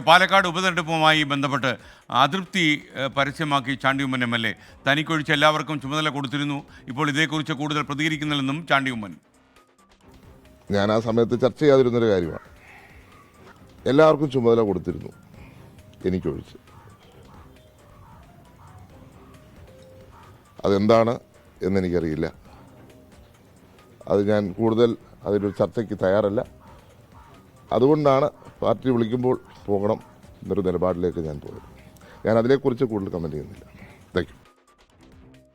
പാലക്കാട് ഉപതെരഞ്ഞെടുപ്പുമായി ബന്ധപ്പെട്ട് അതൃപ്തി പരസ്യമാക്കി ചാണ്ടി ഉമ്മൻ MLA തനിക്കൊഴിച്ച് എല്ലാവർക്കും ചുമതല കൊടുത്തിരുന്നു. ഇപ്പോൾ ഇതേക്കുറിച്ച് കൂടുതൽ പ്രതികരിക്കുന്നില്ലെന്നും ചാണ്ടി ഉമ്മൻ. ഞാൻ ആ സമയത്ത് ചർച്ച ചെയ്യാതിരുന്നൊരു കാര്യമാണ്. എല്ലാവർക്കും ചുമതല കൊടുത്തിരുന്നു, എനിക്കൊഴിച്ച്. അതെന്താണ് എന്നെനിക്കറിയില്ല. അത് ഞാൻ കൂടുതൽ അതിലൊരു ചർച്ചയ്ക്ക് തയ്യാറല്ല. അതുകൊണ്ടാണ് പാർട്ടി വിളിക്കുമ്പോൾ പോകണം എന്നൊരു നിലപാടിലേക്ക് ഞാൻ പോയത്. ഞാൻ അതിനെക്കുറിച്ച് കൂടുതൽ കമൻറ്റ് ചെയ്യുന്നില്ല. Thank you.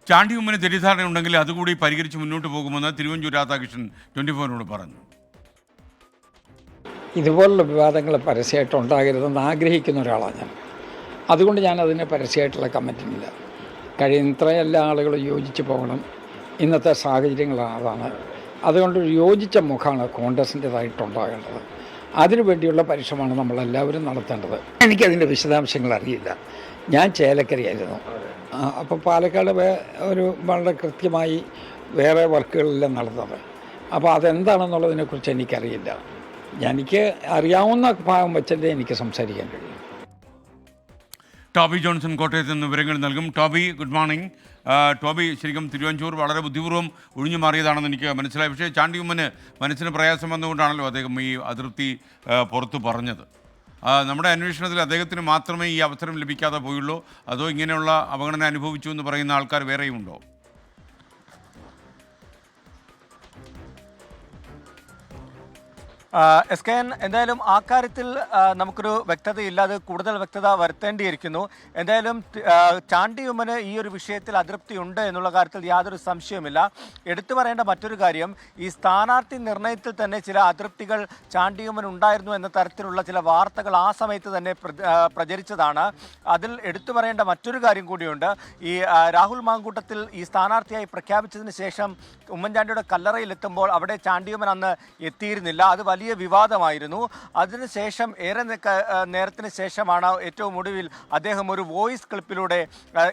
ചാണ്ടി ഉമ്മന് തെറ്റിദ്ധാരണയുണ്ടെങ്കിൽ അതുകൂടി പരിഹരിച്ച് മുന്നോട്ട് പോകുമെന്ന് തിരുവഞ്ചൂർ രാധാകൃഷ്ണൻ 24 പറഞ്ഞു. ഇതുപോലുള്ള വിവാദങ്ങൾ പരസ്യമായിട്ട് ഉണ്ടാകരുതെന്ന് ആഗ്രഹിക്കുന്ന ഒരാളാണ് ഞാൻ. അതുകൊണ്ട് ഞാൻ അതിന് പരസ്യമായിട്ടുള്ള കമൻറ്റില്ല. കഴിയുന്നത്ര എല്ലാ ആളുകളും യോജിച്ച് പോകണം. ഇന്നത്തെ സാഹചര്യങ്ങൾ അതാണ്. അതുകൊണ്ട് ഒരു യോജിച്ച മുഖമാണ് കോൺഗ്രസിൻ്റേതായിട്ടുണ്ടാകേണ്ടത്. അതിനുവേണ്ടിയുള്ള പരിശ്രമമാണ് നമ്മളെല്ലാവരും നടത്തേണ്ടത്. എനിക്കതിൻ്റെ വിശദാംശങ്ങൾ അറിയില്ല. ഞാൻ ചേലക്കരയായിരുന്നു. അപ്പോൾ പാലക്കാട് ഒരു വളരെ കൃത്യമായി വേറെ വർക്കുകളെല്ലാം നടന്നത്. അപ്പോൾ അതെന്താണെന്നുള്ളതിനെക്കുറിച്ച് എനിക്കറിയില്ല. എനിക്ക് അറിയാവുന്ന ഭാഗം വെച്ചല്ലേ എനിക്ക് സംസാരിക്കാൻ കഴിയും. ടോബി ജോൺസൺ കോട്ടയത്ത് നിന്ന് വിവരങ്ങൾ നൽകും. Toby, good morning. ടോബി, ശരിക്കും തിരുവഞ്ചൂർ വളരെ ബുദ്ധിപൂർവ്വം ഒഴിഞ്ഞു മാറിയതാണെന്ന് എനിക്ക് മനസ്സിലായി. പക്ഷേ ചാണ്ടി ഉമ്മന് മനസ്സിന് പ്രയാസം വന്നുകൊണ്ടാണല്ലോ അദ്ദേഹം ഈ അതൃപ്തി പുറത്തു പറഞ്ഞത്. നമ്മുടെ അന്വേഷണത്തിൽ അദ്ദേഹത്തിന് മാത്രമേ ഈ അവസരം ലഭിക്കാതെ പോയുള്ളൂ, അതോ ഇങ്ങനെയുള്ള അവഗണന അനുഭവിച്ചു എന്ന് പറയുന്ന ആൾക്കാർ വേറെയുണ്ടോ? SKN എന്തായാലും ആ കാര്യത്തിൽ നമുക്കൊരു വ്യക്തതയില്ല. അത് കൂടുതൽ വ്യക്തത വരുത്തേണ്ടിയിരിക്കുന്നു. എന്തായാലും ചാണ്ടി ഉമ്മന് ഈ ഒരു വിഷയത്തിൽ അതൃപ്തി ഉണ്ട് എന്നുള്ള കാര്യത്തിൽ യാതൊരു സംശയവുമില്ല. എടുത്തു പറയേണ്ട മറ്റൊരു കാര്യം, ഈ സ്ഥാനാർത്ഥി നിർണയത്തിൽ തന്നെ ചില അതൃപ്തികൾ ചാണ്ടി ഉമ്മൻ ഉണ്ടായിരുന്നു എന്ന തരത്തിലുള്ള ചില വാർത്തകൾ ആ സമയത്ത് തന്നെ പ്രചരിച്ചതാണ്. അതിൽ എടുത്തു പറയേണ്ട മറ്റൊരു കാര്യം കൂടിയുണ്ട്. ഈ രാഹുൽ മാങ്കൂട്ടത്തിൽ ഈ സ്ഥാനാർത്ഥിയായി പ്രഖ്യാപിച്ചതിന് ശേഷം ഉമ്മൻചാണ്ടിയുടെ കല്ലറയിലെത്തുമ്പോൾ അവിടെ ചാണ്ടി ഉമ്മൻ അന്ന് എത്തിയിരുന്നില്ല. അത് വലിയ വിവാദമായിരുന്നു. അതിനുശേഷം ഏറെ നേരത്തിന് ശേഷമാണ് ഏറ്റവും ഒടുവിൽ അദ്ദേഹം ഒരു വോയിസ് ക്ലിപ്പിലൂടെ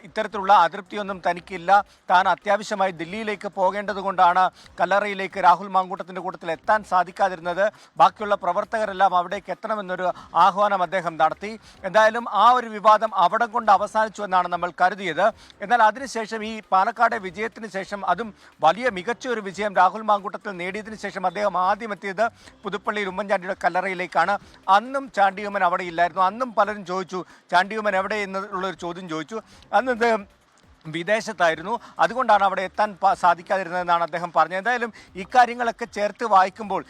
ഇത്തരത്തിലുള്ള അതൃപ്തിയൊന്നും തനിക്കില്ല, താൻ അത്യാവശ്യമായി ദില്ലിയിലേക്ക് പോകേണ്ടത് കൊണ്ടാണ് കല്ലറയിലേക്ക് രാഹുൽ മാങ്കൂട്ടത്തിൻ്റെ കൂട്ടത്തിൽ എത്താൻ സാധിക്കാതിരുന്നത്, ബാക്കിയുള്ള പ്രവർത്തകരെല്ലാം അവിടേക്ക് എത്തണമെന്നൊരു ആഹ്വാനം അദ്ദേഹം നടത്തി. എന്തായാലും ആ ഒരു വിവാദം അവിടെ കൊണ്ട് അവസാനിച്ചു എന്നാണ് നമ്മൾ കരുതിയത്. എന്നാൽ അതിനുശേഷം ഈ പാലക്കാട് വിജയത്തിന് ശേഷം, അതും വലിയ മികച്ച ഒരു വിജയം രാഹുൽ മാങ്കൂട്ടത്തിൽ നേടിയതിനു ശേഷം അദ്ദേഹം ആദ്യം എത്തിയത് പുതുപ്പള്ളിയിൽ ഉമ്മൻചാണ്ടിയുടെ കല്ലറയിലേക്കാണ്. അന്നും ചാണ്ടി ഉമ്മൻ അവിടെ ഇല്ലായിരുന്നു. അന്നും പലരും ചോദിച്ചു ചാണ്ടി ഉമ്മൻ എവിടെ എന്നുള്ളൊരു ചോദ്യം ചോദിച്ചു. അന്ന് അദ്ദേഹം വിദേശത്തായിരുന്നു. അതുകൊണ്ടാണ് അവിടെ എത്താൻ സാധിക്കാതിരുന്നതെന്നാണ് അദ്ദേഹം പറഞ്ഞത്. എന്തായാലും ഇക്കാര്യങ്ങളൊക്കെ ചേർത്ത് വായിക്കുമ്പോൾ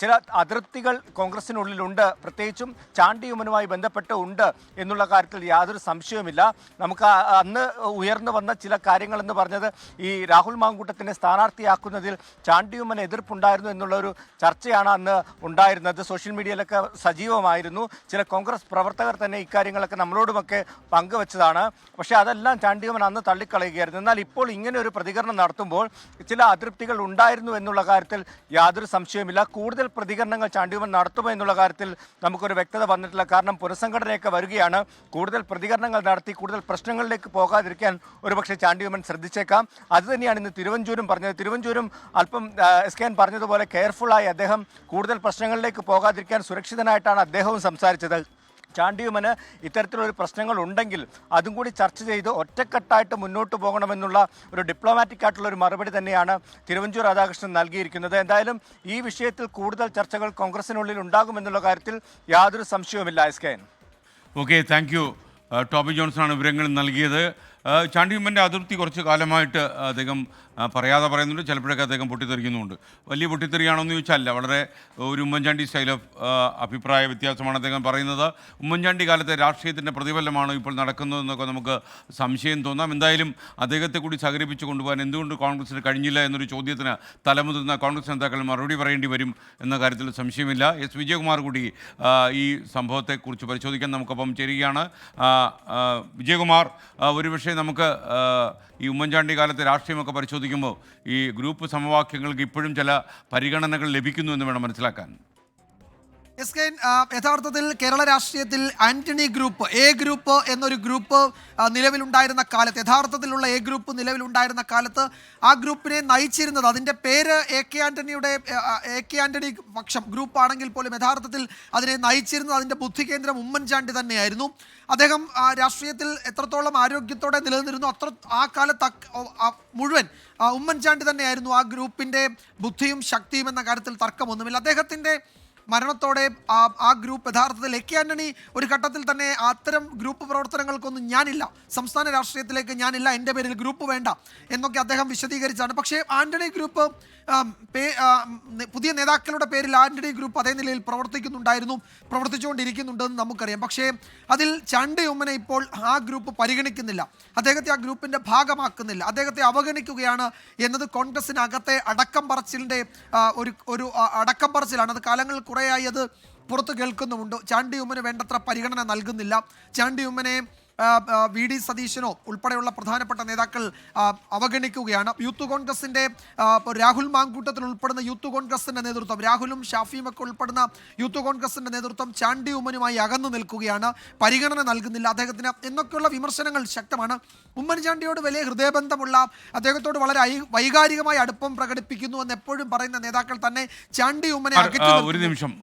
ചില അതൃപ്തികൾ കോൺഗ്രസിനുള്ളിലുണ്ട്, പ്രത്യേകിച്ചും ചാണ്ടി ഉമ്മനുമായി ബന്ധപ്പെട്ട് ഉണ്ട് എന്നുള്ള കാര്യത്തിൽ യാതൊരു സംശയവുമില്ല. നമുക്ക് അന്ന് ഉയർന്നു വന്ന ചില കാര്യങ്ങളെന്ന് പറഞ്ഞത് ഈ രാഹുൽ മാങ്കൂട്ടത്തിനെ സ്ഥാനാർത്ഥിയാക്കുന്നതിൽ ചാണ്ടി ഉമ്മന് എതിർപ്പുണ്ടായിരുന്നു എന്നുള്ളൊരു ചർച്ചയാണ് അന്ന് ഉണ്ടായിരുന്നത്. സോഷ്യൽ മീഡിയയിലൊക്കെ സജീവമായിരുന്നു. ചില കോൺഗ്രസ് പ്രവർത്തകർ തന്നെ ഇക്കാര്യങ്ങളൊക്കെ നമ്മളോടുമൊക്കെ പങ്കുവച്ചതാണ്. പക്ഷേ അതെല്ലാം ചാണ്ടി ഉമ്മൻ അന്ന് തള്ളിക്കളയുകയായിരുന്നു. എന്നാൽ ഇപ്പോൾ ഇങ്ങനെ ഒരു പ്രതികരണം നടത്തുമ്പോൾ ചില അതൃപ്തികൾ ഉണ്ടായിരുന്നു എന്നുള്ള കാര്യത്തിൽ യാതൊരു സംശയവുമില്ല. കൂടുതൽ പ്രതികരണങ്ങൾ ചാണ്ടി ഉമ്മൻ നടത്തുമോ എന്നുള്ള കാര്യത്തിൽ നമുക്കൊരു വ്യക്തത വന്നിട്ടില്ല. കാരണം പുനഃസംഘടനയൊക്കെ വരികയാണ്. കൂടുതൽ പ്രതികരണങ്ങൾ നടത്തി കൂടുതൽ പ്രശ്നങ്ങളിലേക്ക് പോകാതിരിക്കാൻ ഒരുപക്ഷെ ചാണ്ടി ഉമ്മൻ ശ്രദ്ധിച്ചേക്കാം. അതുതന്നെയാണ് ഇന്ന് തിരുവഞ്ചൂരും പറഞ്ഞത്. തിരുവഞ്ചൂരും അല്പം SKN പറഞ്ഞതുപോലെ കെയർഫുള്ളായി അദ്ദേഹം കൂടുതൽ പ്രശ്നങ്ങളിലേക്ക് പോകാതിരിക്കാൻ സുരക്ഷിതനായിട്ടാണ് അദ്ദേഹവും സംസാരിച്ചത്. ചാണ്ടി ഉമ്മന് ഇത്തരത്തിലൊരു പ്രശ്നങ്ങൾ ഉണ്ടെങ്കിൽ അതും കൂടി ചർച്ച ചെയ്ത് ഒറ്റക്കെട്ടായിട്ട് മുന്നോട്ട് പോകണമെന്നുള്ള ഒരു ഡിപ്ലോമാറ്റിക് ആയിട്ടുള്ള ഒരു മറുപടി തന്നെയാണ് തിരുവഞ്ചൂർ രാധാകൃഷ്ണൻ നൽകിയിരിക്കുന്നത്. എന്തായാലും ഈ വിഷയത്തിൽ കൂടുതൽ ചർച്ചകൾ കോൺഗ്രസിനുള്ളിൽ ഉണ്ടാകുമെന്നുള്ള കാര്യത്തിൽ യാതൊരു സംശയവുമില്ല. SKN. Okay, thank you. Toby ജോൺസണാണ് വിവരങ്ങൾ നൽകിയത്. ചാണ്ടി ഉമ്മൻ്റെ അതൃപ്തി കുറച്ച് കാലമായിട്ട് അദ്ദേഹം പറയാതെ പറയുന്നുണ്ട്. ചിലപ്പോഴൊക്കെ അദ്ദേഹം പൊട്ടിത്തെറിക്കുന്നുമുണ്ട്. വലിയ പൊട്ടിത്തെറിയാണോ എന്ന് ചോദിച്ചാൽ വളരെ ഒരു ഉമ്മൻചാണ്ടി സ്റ്റൈൽ ഓഫ് അഭിപ്രായ വ്യത്യാസമാണ് അദ്ദേഹം പറയുന്നത്. ഉമ്മൻചാണ്ടി കാലത്തെ രാഷ്ട്രീയത്തിൻ്റെ പ്രതിഫലമാണോ ഇപ്പോൾ നടക്കുന്നതെന്നൊക്കെ നമുക്ക് സംശയം തോന്നാം. എന്തായാലും അദ്ദേഹത്തെ കൂടി സഹകരിപ്പിച്ച് കൊണ്ടുപോകാൻ എന്തുകൊണ്ട് കോൺഗ്രസിന് കഴിഞ്ഞില്ല എന്നൊരു ചോദ്യത്തിന് തലമുതിർന്ന കോൺഗ്രസ് നേതാക്കൾ മറുപടി പറയേണ്ടി വരും എന്ന കാര്യത്തിൽ സംശയമില്ല. S. വിജയകുമാർ കൂടി ഈ സംഭവത്തെക്കുറിച്ച് പരിശോധിക്കാൻ നമുക്കൊപ്പം ചേരുകയാണ്. വിജയകുമാർ, ഒരുപക്ഷെ നമുക്ക് ഈ ഉമ്മൻചാണ്ടി കാലത്തെ രാഷ്ട്രീയമൊക്കെ പരിശോധിക്കുമ്പോൾ ഈ ഗ്രൂപ്പ് സമവാക്യങ്ങൾക്ക് ഇപ്പോഴും ചില പരിഗണനകൾ ലഭിക്കുന്നു എന്ന് വേണം മനസ്സിലാക്കാൻ. SKN, യഥാർത്ഥത്തിൽ കേരള രാഷ്ട്രീയത്തിൽ ആന്റണി ഗ്രൂപ്പ്, എ ഗ്രൂപ്പ് എന്നൊരു ഗ്രൂപ്പ് നിലവിലുണ്ടായിരുന്ന കാലത്ത്, യഥാർത്ഥത്തിലുള്ള എ ഗ്രൂപ്പ് നിലവിലുണ്ടായിരുന്ന കാലത്ത് ആ ഗ്രൂപ്പിനെ നയിച്ചിരുന്നത്, അതിൻ്റെ പേര് എ കെ ആന്റണി പക്ഷം ഗ്രൂപ്പ് ആണെങ്കിൽ പോലും യഥാർത്ഥത്തിൽ അതിനെ നയിച്ചിരുന്നത്, അതിൻ്റെ ബുദ്ധി കേന്ദ്രം ഉമ്മൻചാണ്ടി തന്നെയായിരുന്നു. അദ്ദേഹം രാഷ്ട്രീയത്തിൽ എത്രത്തോളം ആരോഗ്യത്തോടെ നിലനിന്നിരുന്നു ആ കാലത്ത് മുഴുവൻ ഉമ്മൻചാണ്ടി തന്നെയായിരുന്നു ആ ഗ്രൂപ്പിൻ്റെ ബുദ്ധിയും ശക്തിയും എന്ന കാര്യത്തിൽ തർക്കമൊന്നുമില്ല. അദ്ദേഹത്തിൻ്റെ മരണത്തോടെ ആ ഗ്രൂപ്പ് യഥാർത്ഥത്തിൽ എ കെ ആന്റണി ഒരു ഘട്ടത്തിൽ തന്നെ അത്തരം ഗ്രൂപ്പ് പ്രവർത്തനങ്ങൾക്കൊന്നും ഞാനില്ല, സംസ്ഥാന രാഷ്ട്രീയത്തിലേക്ക് ഞാനില്ല, എൻ്റെ പേരിൽ ഗ്രൂപ്പ് വേണ്ട എന്നൊക്കെ അദ്ദേഹം വിശദീകരിച്ചാണ്. പക്ഷേ ആന്റണി ഗ്രൂപ്പ് പുതിയ നേതാക്കളുടെ പേരിൽ ആന്റണി ഗ്രൂപ്പ് അതേ നിലയിൽ പ്രവർത്തിച്ചുകൊണ്ടിരിക്കുന്നുണ്ടെന്ന് നമുക്കറിയാം. പക്ഷേ അതിൽ ചാണ്ടി ഉമ്മനെ ഇപ്പോൾ ആ ഗ്രൂപ്പ് പരിഗണിക്കുന്നില്ല, അദ്ദേഹത്തെ ആ ഗ്രൂപ്പിൻ്റെ ഭാഗമാക്കുന്നില്ല, അദ്ദേഹത്തെ അവഗണിക്കുകയാണ് എന്നത് കോൺഗ്രസിനകത്തെ അടക്കം പറച്ചിലിൻ്റെ ഒരു അടക്കം പറച്ചിലാണ്. അത് കാലങ്ങൾ കുറേയായി അത് പുറത്ത് കേൾക്കുന്നുമുണ്ട്. ചാണ്ടി ഉമ്മന് വേണ്ടത്ര പരിഗണന നൽകുന്നില്ല. ചാണ്ടി ഉമ്മനെ VD സതീശനോ ഉൾപ്പെടെയുള്ള പ്രധാനപ്പെട്ട നേതാക്കൾ അവഗണിക്കുകയാണ്. യൂത്ത് കോൺഗ്രസിൻ്റെ രാഹുൽ മാങ്കൂട്ടത്തിൽ ഉൾപ്പെടുന്ന യൂത്ത് കോൺഗ്രസിൻ്റെ നേതൃത്വം, രാഹുലും ഷാഫിയും ഒക്കെ ഉൾപ്പെടുന്ന യൂത്ത് കോൺഗ്രസിൻ്റെ നേതൃത്വം ചാണ്ടി ഉമ്മനുമായി അകന്നു നിൽക്കുകയാണ്, പരിഗണന നൽകുന്നില്ല അദ്ദേഹത്തിന് എന്നൊക്കെയുള്ള വിമർശനങ്ങൾ ശക്തമാണ്. ഉമ്മൻചാണ്ടിയോട് വലിയ ഹൃദയബന്ധമുള്ള, അദ്ദേഹത്തോട് വളരെ വൈകാരികമായി അടുപ്പം പ്രകടിപ്പിക്കുന്നു എന്ന് എപ്പോഴും പറയുന്ന നേതാക്കൾ തന്നെ ചാണ്ടി ഉമ്മനെ ഒരു നിമിഷം